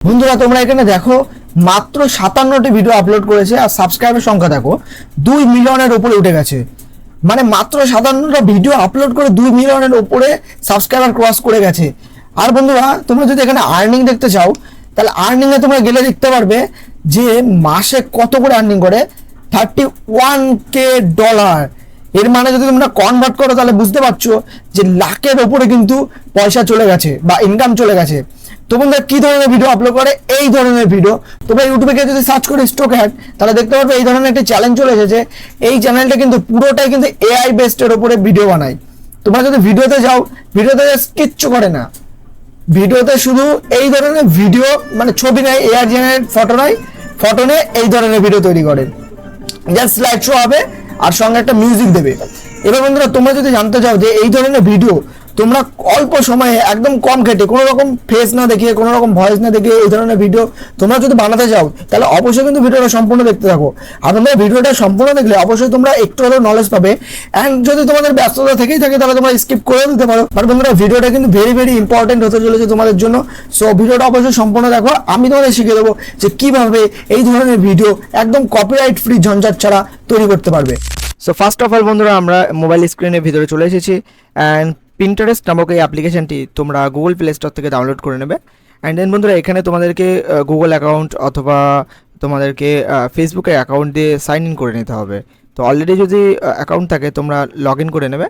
বন্ধুরা তোমরা এখানে দেখো মাত্র 57টি ভিডিও আপলোড করেছে আর সাবস্ক্রাইবের সংখ্যা দেখো 2 মিলিয়নের উপরে উঠে গেছে। মানে মাত্র 57টা ভিডিও আপলোড করে 2 মিলিয়নের উপরে সাবস্ক্রাইবার ক্রস করে গেছে। আর বন্ধুরা তোমরা যদি এখানে আর্নিং দেখতে চাও তাহলে আর্নিংয়ে তোমরা গেলে দেখতে পারবে যে মাসে কত করে আর্নিং করে, $31,000। এর মানে যদি তোমরা কনভার্ট করো তাহলে বুঝতে পারছো যে লাখের ওপরে কিন্তু পয়সা চলে গেছে বা ইনকাম চলে গেছে। তো বন্ধুরা কি ধরনের ভিডিও আপলোড করে, এই ধরনের ভিডিও। তোমরা ইউটিউবে গিয়ে যদি সার্চ করে স্টক হ্যাক তাহলে দেখতে পারবে এই ধরনের একটা চ্যালেঞ্জ চলে এসেছে। এই চ্যানেলটা কিন্তু পুরোটাই কিন্তু এআই বেসডের উপরে ভিডিও বানায়। তোমরা যদি ভিডিওতে যাও, ভিডিওতে কিচ্ছু করে না, ভিডিওতে শুধু এই ধরনের ভিডিও মানে ছবি নেয়, এআই জেনারেট ফটো নয়, ফটো নিয়ে এই ধরনের ভিডিও তৈরি করে, জাস্ট স্লাইড শো হবে আর সঙ্গে একটা মিউজিক দেবে। এবার বন্ধুরা তোমরা যদি জানতে চাও যে এই ধরনের ভিডিও তোমরা অল্প সময়ে একদম কম খেটে কোনো রকম ফেস না দেখিয়ে কোনো রকম ভয়েস না দেখিয়ে এই ধরনের ভিডিও তোমরা যদি বানাতে চাও তাহলে অবশ্যই কিন্তু ভিডিওটা সম্পূর্ণ দেখতে থাকো। আর তোমরা ভিডিওটা সম্পূর্ণ দেখলে অবশ্যই তোমরা একটু হলেও নলেজ পাবে। অ্যান্ড যদি তোমাদের ব্যস্ততা থেকেই থাকে তাহলে তোমরা স্কিপ করে দিতে পারো। বাট বন্ধুরা ভিডিওটা কিন্তু ভেরি ভেরি ইম্পর্টেন্ট হতে চলেছে তোমাদের জন্য। সো ভিডিওটা অবশ্যই সম্পূর্ণ দেখো, আমি তোমাদের শিখিয়ে দেবো যে কিভাবে এই ধরনের ভিডিও একদম কপিরাইট ফ্রি ঝঞ্ঝাট ছাড়া তৈরি করতে পারবে। সো ফার্স্ট অফ অল বন্ধুরা আমরা মোবাইল স্ক্রিনের ভিতরে চলে এসেছি। অ্যান্ড পিন্টারেস্ট নামক এই অ্যাপ্লিকেশনটি তোমরা গুগল প্লে স্টোর থেকে ডাউনলোড করে নেবে। অ্যান্ড দেন বন্ধুরা এখানে তোমাদেরকে গুগল অ্যাকাউন্ট অথবা তোমাদেরকে ফেসবুকের অ্যাকাউন্ট দিয়ে সাইন ইন করে নিতে হবে। তো অলরেডি যদি অ্যাকাউন্ট থাকে তোমরা লগ ইন করে নেবে।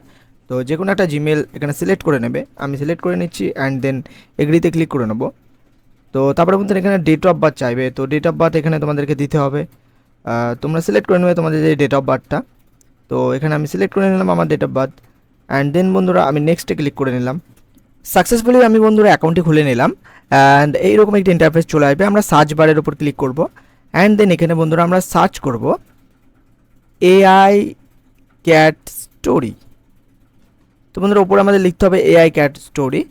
তো যে কোনো একটা জিমেল এখানে সিলেক্ট করে নেবে, আমি সিলেক্ট করে নিচ্ছি। অ্যান্ড দেন এগ্রিতে ক্লিক করে নেবো। তো তারপরে বন্ধুরা এখানে ডেট অফ বার্থ চাইবে, তো ডেট অফ বার্থ এখানে তোমাদেরকে দিতে হবে। তোমরা সিলেক্ট করে নেবে তোমাদের যে ডেট অফ বার্থটা। তো এখানে আমি সিলেক্ট করে নিলাম আমার date of birth. And then বন্ধুরা আমি নেক্সটে ক্লিক করে নিলাম। সাকসেসফুলি আমি বন্ধুরা অ্যাকাউন্টটি খুলে নিলাম। অ্যান্ড এইরকম একটি ইন্টারফেস চলে আসবে। আমরা সার্চ বারের উপর ক্লিক করব। অ্যান্ড দেন এখানে বন্ধুরা আমরা সার্চ করব এআই ক্যাট স্টোরি। তো বন্ধুরা উপরে আমাদের লিখতে হবে এআই ক্যাট স্টোরি।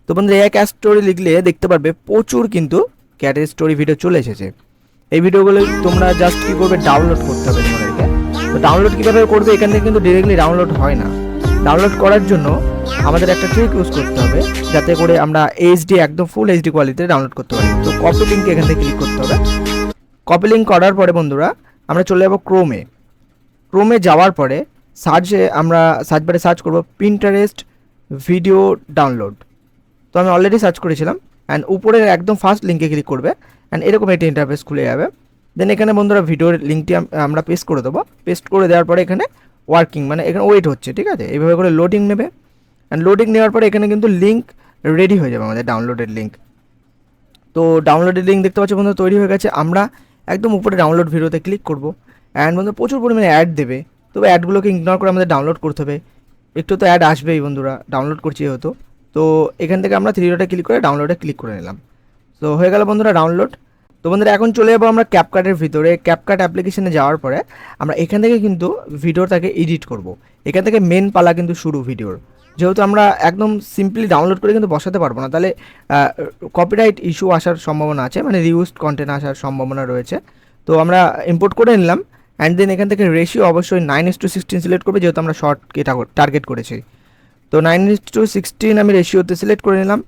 তো বন্ধুরা এআই ক্যাট স্টোরি লিখলে দেখতে পারবে প্রচুর কিন্তু ক্যাটের স্টোরি ভিডিও চলে এসেছে। এই ভিডিওগুলো তোমরা জাস্ট কী করবে, ডাউনলোড করতে হবে তোমাদেরকে। তো ডাউনলোড কীভাবে করবে, এখান থেকে কিন্তু ডিরেক্টলি ডাউনলোড হয় না। ডাউনলোড করার জন্য আমাদের একটা ট্রিক ইউজ করতে হবে যাতে করে আমরা এইচডি একদম ফুল এইচডি কোয়ালিটিতে ডাউনলোড করতে পারি। তো কপি লিঙ্কে এখান থেকে ক্লিক করতে হবে। কপি লিঙ্ক করার পরে বন্ধুরা আমরা চলে যাবো ক্রোমে। ক্রোমে যাওয়ার পরে সার্চে আমরা সার্চ বারে সার্চ করবো পিন্টারেস্ট ভিডিও ডাউনলোড। তো আমি অলরেডি সার্চ করেছিলাম। অ্যান্ড উপরের একদম ফার্স্ট লিঙ্কে ক্লিক করবে। অ্যান্ড এরকম একটি ইন্টারফেস খুলে যাবে। দেন এখানে বন্ধুরা ভিডিওর লিঙ্কটি আমরা পেস্ট করে দেবো। পেস্ট করে দেওয়ার পরে এখানে ওয়ার্কিং মানে এখানে ওয়েট হচ্ছে, ঠিক আছে। এইভাবে করে লোডিং নেবে। অ্যান্ড লোডিং নেওয়ার পরে এখানে কিন্তু লিঙ্ক রেডি হয়ে যাবে আমাদের ডাউনলোডের লিঙ্ক। তো ডাউনলোডের লিঙ্ক দেখতে পাচ্ছি বন্ধুরা তৈরি হয়ে গেছে। আমরা একদম উপরে ডাউনলোড ভিডিওতে ক্লিক করবো। অ্যান্ড বন্ধুরা প্রচুর পরিমাণে অ্যাড দেবে, তবে অ্যাডগুলোকে ইগনোর করে আমাদের ডাউনলোড করতে হবে। একটু তো অ্যাড আসবেই বন্ধুরা, ডাউনলোড করছি হতো। তো এখান থেকে আমরা 3 ডটে ক্লিক করে ডাউনলোডে ক্লিক করে নিলাম। তো হয়ে গেল বন্ধুরা ডাউনলোড। তো বন্ধুরা এখন চলে যাবো আমরা ক্যাপকাটের ভিতরে। ক্যাপকাট অ্যাপ্লিকেশনে যাওয়ার পরে আমরা এখান থেকে কিন্তু ভিডিওটাকে এডিট করব। এখান থেকে মেন পালা কিন্তু শুরু ভিডিওর। যেহেতু আমরা একদম সিম্পলি ডাউনলোড করে কিন্তু বসাতে পারবো না, তাহলে কপিরাইট ইস্যু আসার সম্ভাবনা আছে, মানে রিউজড কন্টেন্ট আসার সম্ভাবনা রয়েছে। তো আমরা ইম্পোর্ট করে নিলাম। অ্যান্ড দেন এখান থেকে রেশিও অবশ্যই 9:16 সিলেক্ট করবে, যেহেতু আমরা শর্টকে টার্গেট করেছি। তো 9:16 আমি রেশিওতে সিলেক্ট করে নিলাম।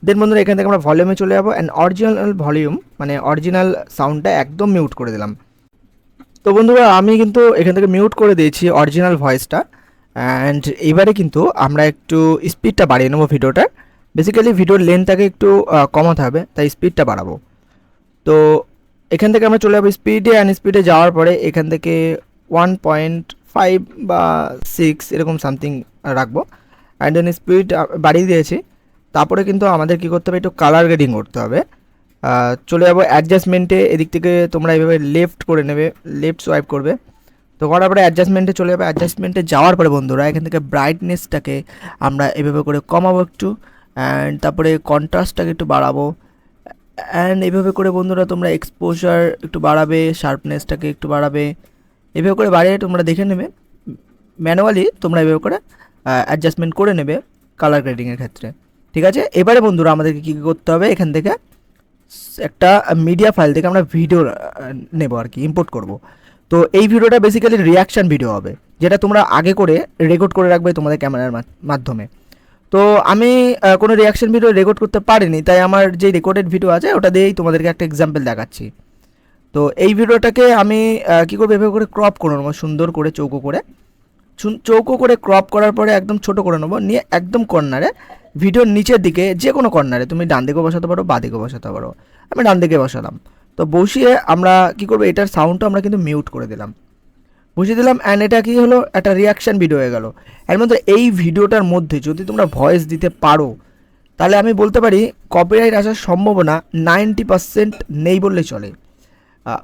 দেন বন্ধুরা এখান থেকে আমরা ভলিউমে চলে যাবো। অ্যান্ড অরিজিনাল ভলিউম মানে অরিজিনাল সাউন্ডটা একদম মিউট করে দিলাম। তো বন্ধুরা আমি কিন্তু এখান থেকে মিউট করে দিয়েছি অরিজিনাল ভয়েসটা। অ্যান্ড এবারে কিন্তু আমরা একটু স্পিডটা বাড়িয়ে নেবো ভিডিওটার। বেসিক্যালি ভিডিওর লেন্থটাকে একটু কমাতে হবে, তাই স্পিডটা বাড়াবো। তো এখান থেকে আমরা চলে যাবো স্পিডে। অ্যান্ড স্পিডে যাওয়ার পরে এখান থেকে 1.5 বা 6 এরকম সামথিং রাখবো। অ্যান্ড দেন স্পিড বাড়িয়ে দিয়েছি। তারপরে কিন্তু আমাদের কী করতে হবে, একটু কালার গ্রেডিং করতে হবে। চলে যাবো অ্যাডজাস্টমেন্টে। এদিক থেকে তোমরা এইভাবে লেফট করে নেবে, লেফট সোয়াইপ করবে। তো করার পরে অ্যাডজাস্টমেন্টে চলে যাবে। অ্যাডজাস্টমেন্টে যাওয়ার পরে বন্ধুরা এখান থেকে ব্রাইটনেসটাকে আমরা এভাবে করে কমাবো একটু। অ্যান্ড তারপরে কন্ট্রাস্টটাকে একটু বাড়াবো। অ্যান্ড এইভাবে করে বন্ধুরা তোমরা এক্সপোজার একটু বাড়াবে, শার্পনেসটাকে একটু বাড়াবে। এভাবে করে বাড়িয়ে তোমরা দেখে নেবে, ম্যানুয়ালি তোমরা এভাবে করে অ্যাডজাস্টমেন্ট করে নেবে কালার গ্রেডিংয়ের ক্ষেত্রে, ঠিক আছে। এবারে বন্ধুরা আমাদেরকে কী করতে হবে, এখান থেকে একটা মিডিয়া ফাইল থেকে আমরা ভিডিও নেব আর কি, ইম্পোর্ট করব। তো এই ভিডিওটা বেসিক্যালি রিয়াকশান ভিডিও হবে, যেটা তোমরা আগে করে রেকর্ড করে রাখবে তোমাদের ক্যামেরার মাধ্যমে। তো আমি কোনো রিয়াকশন ভিডিও রেকর্ড করতে পারিনি, তাই আমার যে রেকর্ডেড ভিডিও আছে ওটা দিয়েই তোমাদেরকে একটা এক্সাম্পল দেখাচ্ছি। তো এই ভিডিওটাকে আমি কী করবো, এভাবে করে ক্রপ করে নেবো, সুন্দর করে চৌকো করে ক্রপ করার পরে একদম ছোট করে নেবো, নিয়ে একদম কর্নারে, ভিডিওর নিচের দিকে যে কোনো কর্নারে, তুমি ডান দিকেও বসাতে পারো বা দিকেও বসাতে পারো, আমি ডান দিকে বসালাম। তো বসিয়ে আমরা কী করবো, এটার সাউন্ডটা আমরা কিন্তু মিউট করে দিলাম, বুঝিয়ে দিলাম। অ্যান্ড এটা কি হলো, একটা রিয়াকশান ভিডিও হয়ে গেল। এর মধ্যে এই ভিডিওটার মধ্যে যদি তোমরা ভয়েস দিতে পারো, তাহলে আমি বলতে পারি কপিরাইট আসার সম্ভাবনা 90% নেই বললেই চলে,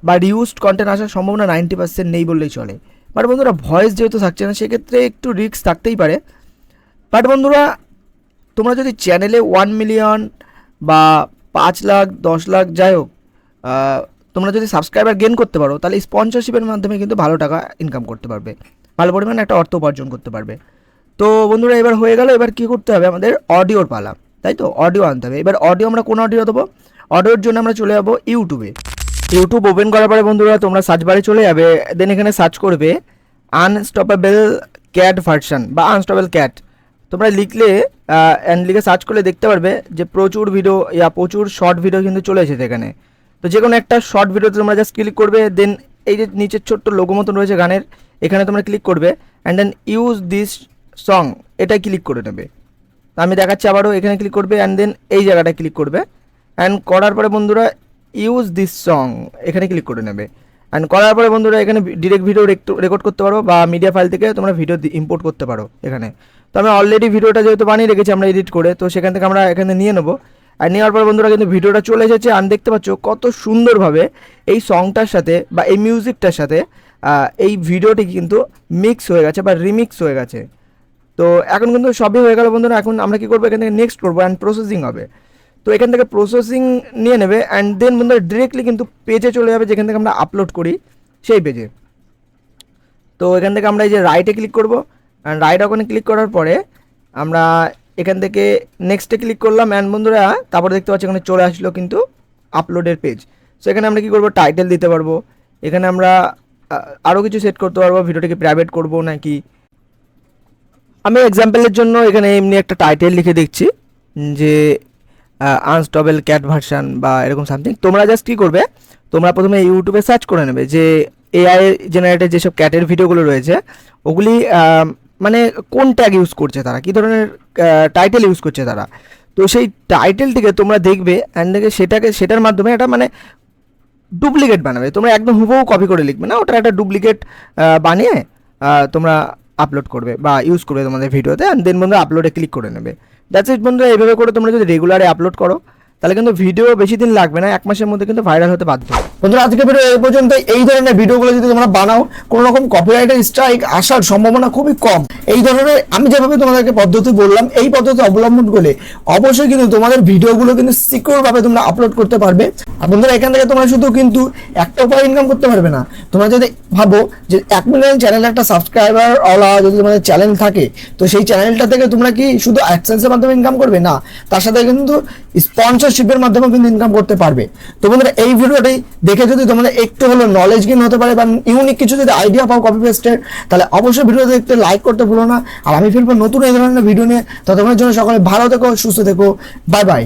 বা রিউজড কন্টেন্ট আসার সম্ভাবনা 90% নেই বললেই চলে। বাট বন্ধুরা ভয়েস যেহেতু থাকছে না, সেক্ষেত্রে একটু রিস্ক থাকতেই পারে। বাট বন্ধুরা তোমরা যদি চ্যানেলে 1 মিলিয়ন বা 5 লাখ 10 লাখ যাই হোক, তোমরা যদি সাবস্ক্রাইবার গেন করতে পারো, তাহলে স্পন্সরশিপের মাধ্যমে কিন্তু ভালো টাকা ইনকাম করতে পারবে, ভালো পরিমাণে একটা অর্থ উপার্জন করতে পারবে। তো বন্ধুরা এবার হয়ে গেল, এবার কী করতে হবে, আমাদের অডিওর পালা, তাই তো অডিও আনতে হবে। এবার অডিও আমরা কোন অডিও দেবো, অডিওর জন্য আমরা চলে যাবো ইউটিউবে। ইউটিউব ওপেন করার পরে বন্ধুরা তোমরা সার্চ বারে চলে যাবে, দেন এখানে সার্চ করবে আনস্টপেবল ক্যাট ভার্সন বা আনস্টপেবল ক্যাট। তোমরা লিখলে লিখে সার্চ করলে দেখতে পারবে যে প্রচুর ভিডিও প্রচুর শর্ট ভিডিও কিন্তু চলে এসেছে এখানে। তো যে কোনো একটা শর্ট ভিডিওতে তোমরা জাস্ট ক্লিক করবে, দেন এই যে নিচের ছোট্ট লোগো মতন রয়েছে গানের, এখানে তোমরা ক্লিক করবে and then use this song, এটাই ক্লিক করে নেবে। তো আমি দেখাচ্ছি আবারও, এখানে ক্লিক করবে অ্যান্ড দেন এই জায়গাটায় ক্লিক করবে, অ্যান্ড করার পরে বন্ধুরা ইউজ দিস সং এখানে ক্লিক করে নেবে। অ্যান্ড করার পরে বন্ধুরা এখানে ডিরেক্ট ভিডিও রেকর্ড করতে পারো বা মিডিয়া ফাইল থেকে তোমরা ভিডিও ইম্পোর্ট করতে পারো এখানে। তো আমি অলরেডি ভিডিওটা যেহেতু বানিয়ে রেখেছি আমরা এডিট করে, তো সেখান থেকে আমরা এখানে নিয়ে নেবো। আর নেওয়ার পর বন্ধুরা কিন্তু ভিডিওটা চলে এসেছে, আর দেখতে পাচ্ছ কত সুন্দরভাবে এই সংটার সাথে বা এই মিউজিকটার সাথে এই ভিডিওটি কিন্তু মিক্স হয়ে গেছে বা রিমিক্স হয়ে গেছে। তো এখন কিন্তু সবই হয়ে গেল বন্ধুরা। এখন আমরা কী করবো, এখান থেকে নেক্সট করবো অ্যান্ড প্রসেসিং হবে। তো এখান থেকে প্রসেসিং নিয়ে নেবে অ্যান্ড দেন বন্ধুরা ডিরেক্টলি কিন্তু পেজে চলে যাবে, যেখান থেকে আমরা আপলোড করি সেই পেজে। তো এখান থেকে আমরা এই যে রাইটে ক্লিক করবো, অ্যান্ড রাইট ওখানে ক্লিক করার পরে আমরা এখান থেকে নেক্সটে ক্লিক করলাম, অ্যান্ড বন্ধুরা তারপরে দেখতে পাচ্ছি এখানে চলে আসলো কিন্তু আপলোডের পেজ। সো এখানে আমরা কী করবো, টাইটেল দিতে পারবো, এখানে আমরা আরও কিছু সেট করতে পারবো, ভিডিওটাকে প্রাইভেট করবো নাকি। আমি এক্সাম্পলের জন্য এখানে এমনি একটা টাইটেল লিখে দেখছি যে আনস্টপেবল ক্যাট ভার্সন বা এরকম সামথিং। তোমরা জাস্ট কী করবে, তোমরা প্রথমে ইউটিউবে সার্চ করে নেবে যে এআই জেনারেটেড যেসব ক্যাটের ভিডিওগুলো রয়েছে ওগুলি মানে কোন ট্যাগ ইউজ করছে তারা, কী ধরনের টাইটেল ইউজ করছে তারা। তো সেই টাইটেলটিকে তোমরা দেখবে অ্যান্ড দেখে সেটার মাধ্যমে একটা মানে ডুপ্লিকেট বানাবে। তোমরা একদম হুবহু কপি করে লিখবে না, ওটা একটা ডুপ্লিকেট বানিয়ে তোমরা আপলোড করবে বা ইউজ করবে তোমাদের ভিডিওতে, অ্যান্ড দেন বন্ধুরা আপলোডে ক্লিক করে নেবে। দ্যাটস ইট বন্ধুরা। এইভাবে করে তোমরা যদি রেগুলারে আপলোড করো, তাহলে কিন্তু ভিডিও বেশি দিন লাগবে না, 1 মাসের মধ্যে কিন্তু ভাইরাল হতে বাধ্য। বন্ধুরা আজকে ভিডিও এই পর্যন্ত। এই ধরনের ভিডিওগুলো যদি তোমরা বানাও, কোনো রকম কপিরাইটের স্ট্রাইক আসার সম্ভাবনা খুবই কম। এই ধরনের আমি যেভাবে তোমাদেরকে পদ্ধতি বললাম, এই পদ্ধতি অবলম্বন করলে অবশ্যই কিন্তু তোমাদের ভিডিওগুলো কিন্তু সিকিউর ভাবে তোমরা আপলোড করতে পারবে। আর বন্ধুরা এখান থেকে তোমরা শুধু কিন্তু একটা উপায় ইনকাম করতে পারবে না। তোমরা যদি ভাবো যে 1 মিলিয়ন চ্যানেলে একটা সাবস্ক্রাইবার ওলা যদি তোমাদের চ্যানেল থাকে, তো সেই চ্যানেলটা থেকে তোমরা কি শুধু অ্যাডসেন্সের মাধ্যমে ইনকাম করবে না, তার সাথে কিন্তু স্পন্সরশিপের মাধ্যমে কিন্তু ইনকাম করতে পারবে। তো বন্ধুরা এই ভিডিওটি দেখে যদি তোমাদের একটু হলো নলেজ গেইন হতে পারে বা ইউনিক কিছু যদি আইডিয়া পাও কপি পেস্টের, তাহলে অবশ্যই ভিডিও দেখতে লাইক করতে ভুলো না। আর আমি ফিরবো নতুন এই ধরনের ভিডিও নিয়ে। ততক্ষণের জন্য সকলে ভালো থেকো, সুস্থ থেকো, বাই বাই।